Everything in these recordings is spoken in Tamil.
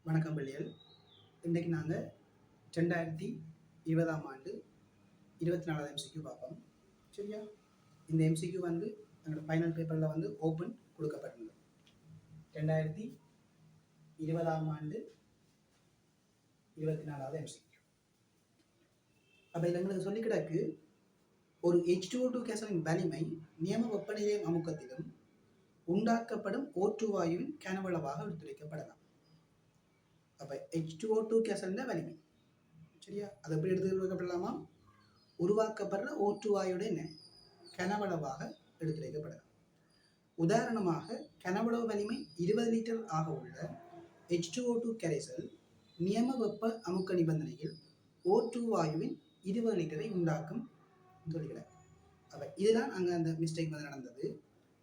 வணக்கம் பிள்ளைகள். இன்றைக்கு நாங்கள் 2020 ஆண்டு 24வது எம்சிக்யூ பார்ப்போம். சரியா? இந்த எம்சிக்யூ வந்து எங்களோட ஃபைனல் பேப்பரில் வந்து ஓப்பன் கொடுக்கப்பட்டிருந்தது. 2020 ஆண்டு 24வது எம்சிக்யூ. அப்போ இதில் எங்களுக்கு சொல்லி கிடக்கு, ஒரு H2O2 கேஸின் வலிமை நியம வெப்பநிலை அமுக்கத்திலும் உண்டாக்கப்படும் O2 வாயுவின் கனவளவாக எடுத்துரைக்கப்படலாம். அப்போ H2O2 கேஸின் வலிமை, சரியா, அதை எப்படி எடுத்துரைக்கப்படலாமா? உருவாக்கப்படுற O2 வாயுட என்ன கனவளவாக எடுத்துரைக்கப்படலாம். உதாரணமாக கனவளவு வலிமை 20 லிட்டர் ஆக உள்ள H2O2 கரைசல் நியம வெப்ப அமுக்க நிபந்தனையில் O2 வாயுவின் 20 லிட்டரை உண்டாக்கும் சொல்லிக்கிறார். அப்போ இதுதான் அங்கே அந்த மிஸ்டேக் வந்து நடந்தது.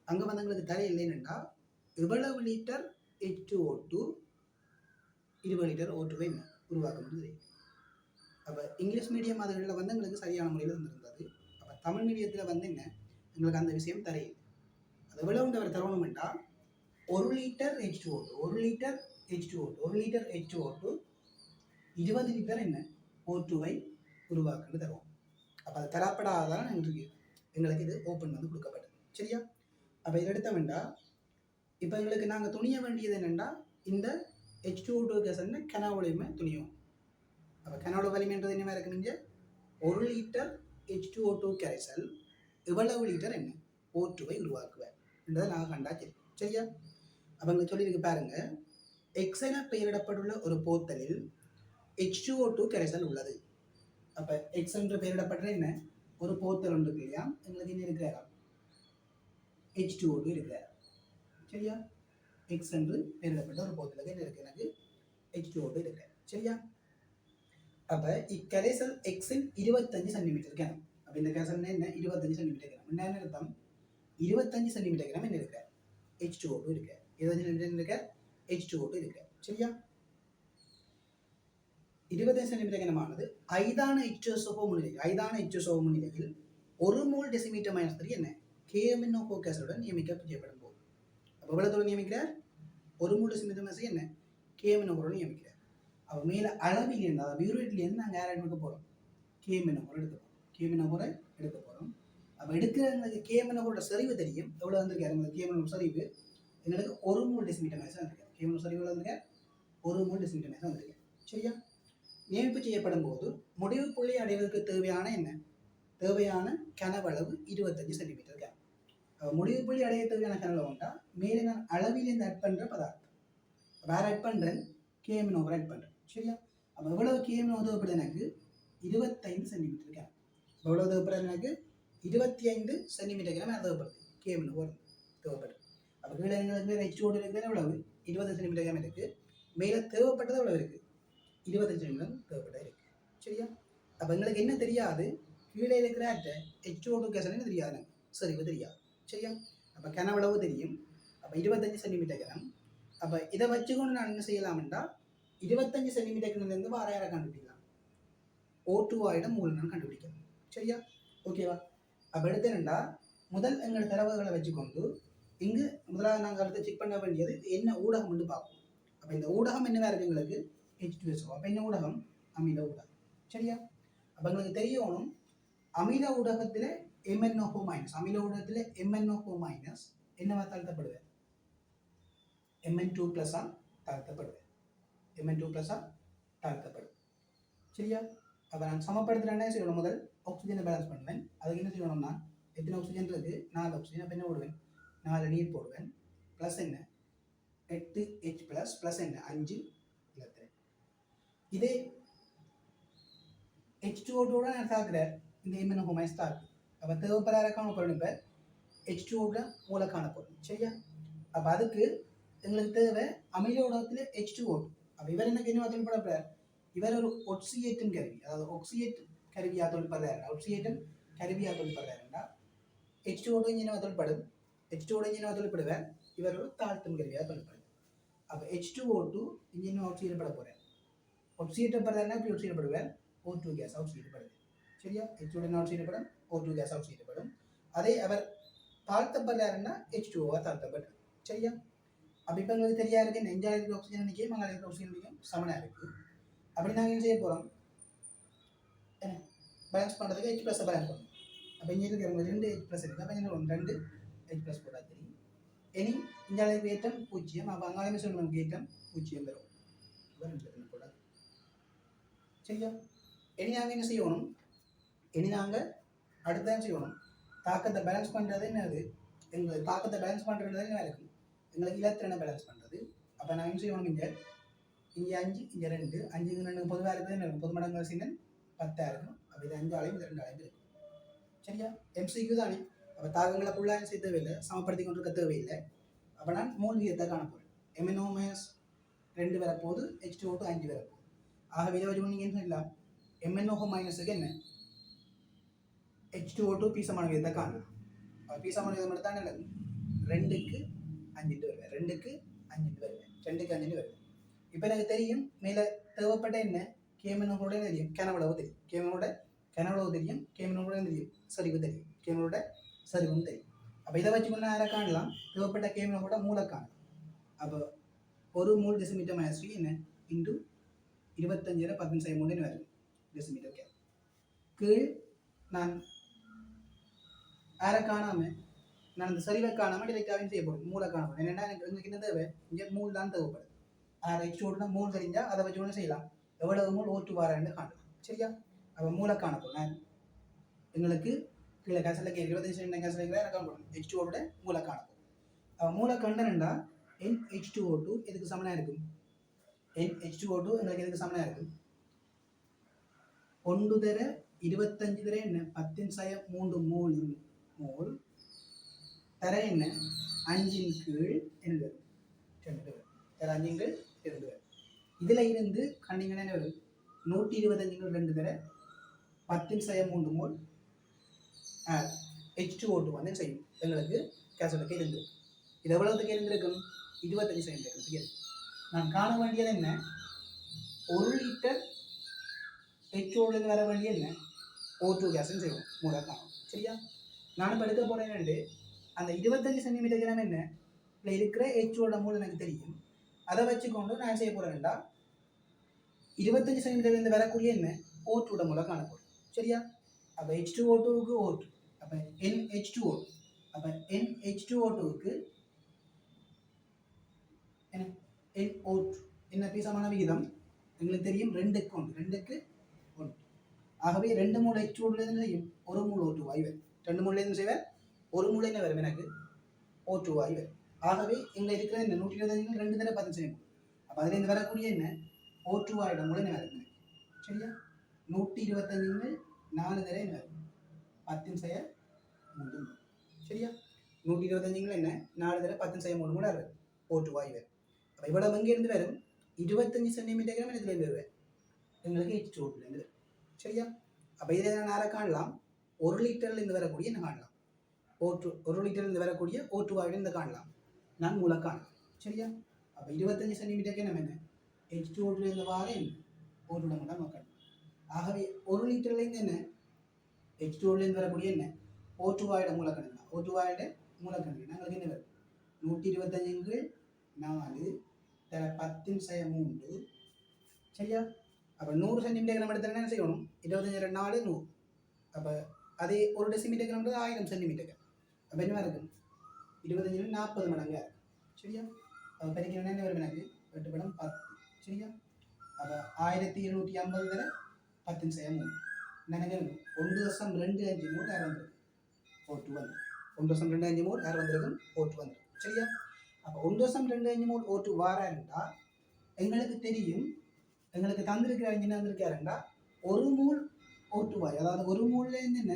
அங்கே வந்து எங்களுக்கு தடை இல்லைன்னா எவ்வளவு லிட்டர் H2O2 20 லிட்டர் O2வை உருவாக்க முடியுது. அப்போ இங்கிலீஷ் மீடியம் அதுகளில் வந்து எங்களுக்கு சரியான முறையில் இருந்திருந்தது. அப்போ தமிழ் மீடியத்தில் வந்து என்ன எங்களுக்கு அந்த விஷயம் தரையில்லை. அது எவ்வளவு அவர் தரணும்னா 1 litre H2O2 1 litre H2O2 20 litre என்ன O2வை உருவாக்குன்னு தருவோம். அப்போ அது தரப்படாதான் எங்களுக்கு இது ஓப்பன் வந்து கொடுக்கப்பட்டது. சரியா? அப்போ இதை எடுத்த வேண்டாம். இப்போ எங்களுக்கு நாங்கள் துணிய வேண்டியது என்னென்னா இந்த H2O2 கேஸின் கனவளவுமே துணியும். அப்போ கனவளவு வலிமைன்றது என்ன இருக்கு? நீங்கள் 1 லிட்டர் H2O2 கரைசல் எவ்வளவு லிட்டர் என்ன O2வை உருவாக்குவேன் என்றதை நாங்கள் கண்டா சரி. சரியா? அப்போ அங்கே சொல்லியிருக்கு பாருங்க, எக்ஸ் என பெயரிடப்பட்டுள்ள ஒரு போத்தலில் H2O2 கரைசல் உள்ளது. அப்போ எக்ஸ் என்ற பெயரிடப்பட்ட என்ன ஒரு போத்தல் ஒன்று இருக்கு இல்லையா? எங்களுக்கு என்ன இருக்கிறாரா? H2O2 இருக்கிறார். சரியா? எக்ஸ் என்று பெயரிடப்பட்ட ஒரு போத்தலுக்கு என்ன இருக்கு? எனக்கு H2O2 இருக்கிறார். சரியா? அப்போ இக்கரைசல் எக்ஸின் 25 சென்டிமீட்டர் கிராம். அப்போ இந்த கரைசல் என்ன 25 சென்டிமீட்டர் கிராம். என்ன அர்த்தம்? 25 சென்டிமீட்டர் கிராம் என்ன இருக்கிறார்? H2O2 இருக்கிறார். 25 சென்டிமீட்டர் இருக்கிறார், H2O2 இருக்கிறார். சரியா? 25 சென்டிமீட்டர் கிராமானது ஐதான H2SO4 முன்னிலையில் 1 மோல் டெசிமீட்டர் -3 என்ன KMnO4 கேஸுடன் நியமிக்க செய்யப்படும் போது, அப்போ எவ்வளவு நியமிக்கிறார்? 1 மோல் டெசிமீட்டர் -3 என்ன KMnO4 நியமிக்கிறார். அப்போ மேலே அளவிலிருந்து அதாவது பியூரேட்லேருந்து நாங்கள் யார் எடுக்க போகிறோம்? KMnO4 எடுக்க போகிறோம். அப்போ எடுக்கிறவங்களுக்கு KMnO4 செறிவு தெரியும். எவ்வளோ வந்திருக்காரு எங்களுக்கு KMnO4 செறிவு? எங்களுக்கு 1 மோல் டெசிமீட்டர் -3 வந்திருக்காரு. KMnO4 செறிவு எவ்வளோ வந்திருக்காரு? 1 மோல் டெசிமீட்டர் -3 வந்திருக்காரு. சரியா? நியமிப்பு செய்யப்படும் போது முடிவு புள்ளி அடைவதற்கு தேவையான கனவளவு 25 சென்டிமீட்டர் கிராம். முடிவு புள்ளி அடைய தேவையான கனவளவு உண்டா மேலே நான் அளவிலிருந்து ஆட் பண்ணுற பதார்த்தம் வேற ஆட் பண்ணுறேன், KMnO4 ஆட் பண்ணுறேன். சரியா? அப்போ எவ்வளவு KMnO தேவைப்படுது? எனக்கு 25 சென்டிமீட்டர் கிராம். எவ்வளவு தேவைப்படுது? எனக்கு 25 சென்டிமீட்டர் கிராம் தேவைப்படுது. KMnO4 தேவைப்படுது. அப்போ கீழே எங்களுக்கு H2O2 இருக்கிறது எவ்வளவு? 20 சென்டிமீட்டர் கிராம் இருக்குது. மேலே தேவைப்பட்டது எவ்வளவு இருக்குது? 25 சென்டிமீட்டர் தேவைப்பட்டது இருக்குது. சரியா? அப்போ எங்களுக்கு என்ன தெரியாது? கீழே இருக்கிற H2O2 கேஸ் என்ன தெரியாது? சரிவு தெரியாது. சரியா? அப்போ கனவளவு தெரியும். அப்போ 25 சென்டிமீட்டர் கிராம். அப்போ இதை வச்சுக்கொண்டு நான் என்ன செய்யலாம்டா 25 சென்டிமீட்டர் கிராம்லேருந்து வாரையாரை கண்டுபிடிக்கலாம். O2 ஆயிடம் மூலம் நான் கண்டுபிடிக்கலாம். சரியா? ஓகேவா? அப்போ எடுத்து என்னண்டா முதல் எங்களோட தரவுகளை வச்சுக்கொண்டு இங்கு முதலாவது நாங்கள் அடுத்து செக் பண்ண வேண்டியது என்ன ஊடகம் வந்து பார்ப்போம். அப்போ இந்த ஊடகம் என்னவா இருக்கு? எங்களுக்கு H2SO. அப்போ என்ன ஊடகம்? அமில ஊடகம். சரியா? அப்போ எங்களுக்கு தெரியணும் அமில ஊடகத்தில் MnO4-, அமில ஊடகத்தில் MnO4- என்னவா தாழ்த்தப்படுவேன்? Mn2+ தாழ்த்தப்படுவேன். Mn2+ தாழ்த்தப்படும். சரியா? அப்போ நான் சமப்படுத்துகிறேன் என்ன செய்யணும்? முதல் ஆக்சிஜனை பேலன்ஸ் பண்ணுவேன். அதுக்கு என்ன செய்யணும்? நான் எத்தனை ஆக்சிஜன் இருக்குது? 4 ஆக்சிஜன். அப்போ என்ன போடுவேன்? 4 நீர் போடுவேன். ப்ளஸ் என்ன 8H+, ப்ளஸ் என்ன 5 இலத்திரன். இதே H2O2 நான் தாக்குறேன், இந்த MnO4- தாக்கு. அப்போ தேவைப்படாத காணப்படும். இப்போ H2O2 மூல காணப்படும். சரியா? அப்போ அதுக்கு எங்களுக்கு தேவை அமில ஊடகத்தில் H2O2. அப்போ இவர் என்ன தொழில்படுறார்? இவர் ஒரு ஒக்சியேட்டும் கருவி, அதாவது ஒக்சியேட் கருவியாக தொழில்படுறாரு. ஒக்சியேட்டும் கருவியாக தொழில்படுறாருன்னா H2O2 இன்ஜினாக தொழில்படும். H2O2 இன்ஜினாக தொழில்படுவார். இவர் ஒரு தாழ்த்தும் கருவியாக தொழில்படுவார். அப்போ H2O2 இன்ஜின் ஆக்சிஜன்பட போகிறார். ஆக்சிஜன்படுறதுனா இப்படி ஆக்சிஜன்படுவார். O2 case ஆக்சிஜன்படுது. சரியா? H2O ஆக்சிஜன்படும், O2 case ஆக்சிஜன்படும். அதே அவர் தாழ்த்தப்படுறாருன்னா H2O தாழ்த்தப்படுறார். சரியா? அப்போ இப்போ எங்களுக்கு தெரியா இருக்கு நெஞ்சால் இருக்கிற ஆக்சிஜன் நிற்கும் மங்கால் இருக்கிற ஆக்சிஜன் நிற்கும் சமனாக இருக்குது. அப்படி நாங்கள் என்ன செய்ய போகிறோம், பேலன்ஸ் பண்ணுறதுக்கு H ப்ளஸ் பேலன்ஸ் பண்ணணும். அப்போ இங்கே இருக்கிறவங்க 2 H ப்ளஸ் இருக்குது. அப்போ என்ன 2 H ப்ளஸ் போட்டால் தெரியும். இனி இந்த அளவுக்கு ஏற்றம் 0. அப்போ அங்காலுமே சொல்லணும் ஏற்றம் 0 வரும். போடாது சரியா. இனி நாங்கள் என்ன செய்யணும், இனி நாங்கள் அடுத்ததான் செய்யணும், தாக்கத்தை பேலன்ஸ் பண்ணுறது என்னது, எங்களுக்கு தாக்கத்தை பேலன்ஸ் பண்ணுறது என்ன இருக்கும், எங்களுக்கு இலத்திரனை பேலன்ஸ் பண்ணுறது. அப்போ நாங்கள் என்ன செய்யணும், இங்கே 5 இங்கே 2 5 2 பொதுவாக இருக்குது என்ன இருக்கும், பொது மடங்கு சின்னன் 10 இருக்கும். அப்போ இது 5 ஆலையும் இது 2 ஆலையும் இருக்கும் சரியா. MCQ தானே. அப்போ தாக்கங்களை ஃபுல்லாக செய்ய தேவையில்லை, சமப்படுத்தி கொண்டு இருக்க தேவையில்லை. அப்போ நான் 3 விகிதத்தை காண போகிறேன். MnO -2 வரப்போது, H2O2 5 வரப்போகுது. ஆகவே இதை வச்சு நீங்கள் என்ன சொல்லலாம், MnO மைனஸுக்கு என்ன H2O2 பி சமான விகிதத்தை காணலாம். பி சமான விகிதம் மட்டும் தான் நல்லது. 2க்கு 5 வருவேன், 2க்கு 5 வருவேன், 2க்கு 5 வருவேன். இப்போ எனக்கு தெரியும் மேலே தேவைப்பட்ட என்ன KMnO கூட தெரியும், கனவளவு தெரியும், KMnO கனவளவு தெரியும், KMnO கூட தெரியும், சரிவு தெரியும், KMnO சரிவும் தெரியும். அப்போ இதை வச்சுக்கொண்டு யாரை காணலாம், தேவைப்பட்ட KMnO கூட மூளை காணலாம். அப்போ 1 மோல் டெசிமீட்டர் -3 என்ன இன்டு 25 10 வருது டெசிமீட்டர் கே. கீழ் நான் யாரை காணாமல் நான் அந்த சரிவை காணாமல் டிரெக்டாகவும் செய்யப்படும் மூளை காணப்படும். என்னென்னா எனக்கு என்ன தேவை, இங்கே மூல் தான் தேவைப்படுது. H2O மூல் தெரிஞ்சால் அதை வச்சு ஒன்று செய்யலாம், எவ்வளவு மூல் O2 வாரான்னு காணலாம் சரியா. அப்போ மூளை காணப்படும். நான் எங்களுக்கு கீழே கேசலில் 25 கேசல் எனக்கு காணப்படும் H2O மூளை காணப்படும். அப்போ மூளை கண்டனண்டா NH2O2 எதுக்கு சமனாக இருக்கும், NH2O2 எங்களுக்கு எதுக்கு சமனாக இருக்கும், 1 தர 25 தர என்ன 10⁻³ மோல் தர என்ன 5 கீழ் 2 தர 5 கீழ் 2. இதில் இருந்து கண்டிங்கன்னா என்ன வரும், 125 2 தர 10⁻³ மோல் H2O2 வந்து செய்யும் எங்களுக்கு கேசலுக்கு இருந்திருக்கு. இது எவ்வளவுக்கு இருந்திருக்கும், 25 செகண்டுக்கு இருக்கு. நான் காண வேண்டியது என்ன, 1 லிட்டர் H2O2 வர வேண்டிய என்ன O2 கேஸ்ன்னு செய்வோம் மூளை காணும் சரியா. நான் இப்போ எடுக்க போகிறேன் அந்த 25 சென்டிமீட்டர் கிராம் என்ன இல்லை இருக்கிற H2O மூலம் எனக்கு தெரியும். அதை வச்சுக்கொண்டு நான் செய்ய போகிறேன்டா 25 சென்டிமீட்டர் வரக்கூடிய என்ன O2 மூலம் காணப்படும் சரியா. அப்போ H2O2க்கு O2, அப்போ NH2O, அப்போ NH2O2க்கு என்ன NO2 என்ன பீசமான விகிதம் எங்களுக்கு தெரியும் 2க்கு 1. ஆகவே 2 மூல் H2O செய்யும் 1 மூல் O2 ஆகி வரும். 2 மூல் எதுவும் செய்வேன் 1 மூல் என்ன வரும் எனக்கு O2 ஆகி வரும். ஆகவே இங்கே இருக்கிற என்ன 125 2 தர 10 செய்யும். அப்போ அதில் வரக்கூடிய என்ன O2 ஆகிட மூலம் என்ன வரும் சரியா. 125 4 தர என்ன வரும் 10⁻³ சரியா. 125 என்ன 4 தர 10⁻³ கூட வரும் O2 ஆகி வரும். அப்போ இவ்வளவு எங்கேருந்து வரும் 25 சென்டிமீட்டர் கிராம் இதுலேருந்து வருவேன் எங்களுக்கு H2O2 சரியா. அப்போ இதில் நான் யாரை காணலாம், 1 லிட்டர்லேருந்து வரக்கூடிய என்ன காணலாம் O2, 1 லிட்டர்லேருந்து வரக்கூடிய O2 ஆகிட காணலாம் நான் மூளை காணலாம் சரியா. அப்போ 25 சென்டிமீட்டருக்கு நம்ம என்ன H2O2 வார O2 மட்டும் நோக்கணும். ஆகவே 1 லிட்டர்லேருந்து என்ன H2O வரக்கூடிய என்ன O2 ஆகிட மூளை கணக்கு, O2 ஆகிட மூளை கணக்கு நாங்களுக்கு என்ன வரும் 125 4 தர 10⁻³ சரியா. அப்போ 100 சென்டிமீட்டர் கிராம் எடுத்தால் என்ன செய்யணும் 25 4 100. அப்போ அதே 1 டெசிமீட்டர் கிராம் 1000 சென்டிமீட்டர். அப்போ என்ன இருக்கும் 25 40 மடங்கு சரியா. அப்போ பெருக்கினா என்ன வரும் எனக்கு 8 படம் 10 சரியா. அப்போ 1250 தர 10⁻³ எனக்கு 1.25 மோல் ஏர் வந்துருக்கு O2 வந்து 1.25 மோல் ஏர் வந்திருக்கும் O2 வந்து சரியா. அப்போ 1.25 மோல் O2 வாராண்டா எங்களுக்கு தெரியும், எங்களுக்கு தந்திருக்கிறார் என்ன வந்திருக்காருண்டா 1 மூல் O2 வாய், அதாவது 1 மூல்லேருந்து என்ன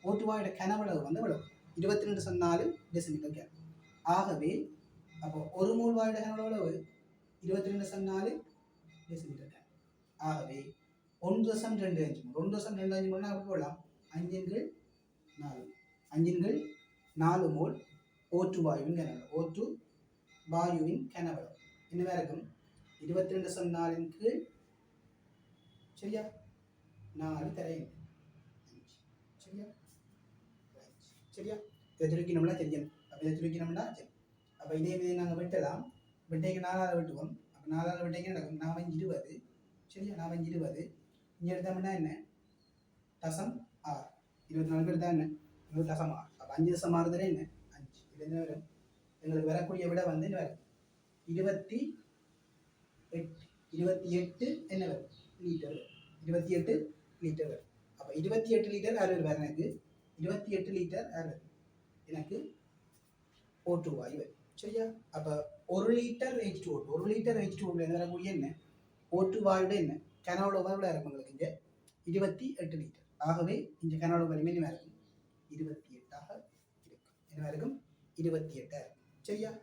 O2 வாயோட கனவளவு வந்து எவ்வளவு 22.4 டெசிமீட்டர் கேர். ஆகவே அப்போ 1 மூல் வாயோட கனவளவு 22.4 டெசிமீட்டர் கேர். ஆகவே 1.25 மோல் 1.25 மோல்னா அப்படி போடலாம் 5/4 மோல் O2 வாயுவின் கனவளவு, O2 வாயுவின் கனவளவு என்னவா இருக்கும் 22.4 கீழ் சரியா 4 தர 5 சரியா சரியா. இதை சுருக்கினோம்னா தெரியும். அப்போ இதை சுருக்கினோம்னா சரி. அப்போ இதே நாங்கள் வெட்டலாம் விட்டைக்கு 4 வெட்டுவோம். அப்போ 4 விட்டைக்கு நடக்கும் 4 20. சரியா? 4 20. இங்கே எடுத்தோம்னா என்ன தசம் 6. 24 எடுத்தா என்ன 20 தசம் 6. அப்போ 5 தசம் 6 என்ன 5. இது என்ன வரும் எங்களுக்கு வரக்கூடிய விட வந்து என்ன வரும் 28 28 என்ன வரும் லிட்டர் 28 லிட்டர் வரும். அப்போ 28 லிட்டர் யார் வரும் எனக்கு 28 லிட்டர் யார் வரும் எனக்கு O2 வாயு வரும். சரியா? அப்போ 1 லிட்டர் H2O 1 லிட்டர் H2O வரக்கூடிய என்ன O2 வாயுட என்ன கனோட எவ்வளோ இருக்கும் உங்களுக்கு இங்கே 28 லிட்டர். ஆகவே இந்த கனோட வலிமை என்ன இருக்கும் 28 இருக்கும். என்ன இருக்கும் 28 இருக்கும். சரியா?